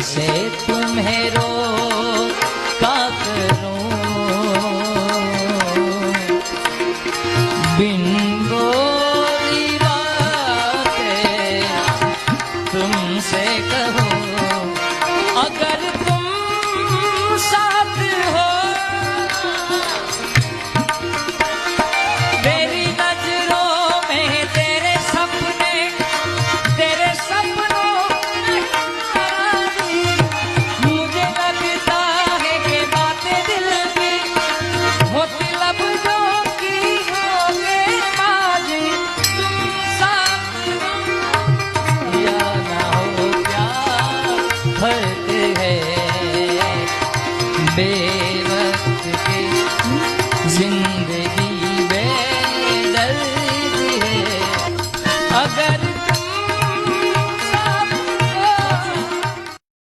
कैसे तुम्हें रोका करूं, बिन बोली बातें तुमसे कहूं। अगर तुम साथ हो मेरी नजरों में, तेरे सपने, तेरे सपनों मुझे लगता है कि बातें दिल की होती लफ्जों की होगे बाजी। तुम साथ हो या ना हो क्या फर्क है, बेवक्त की जिंदगी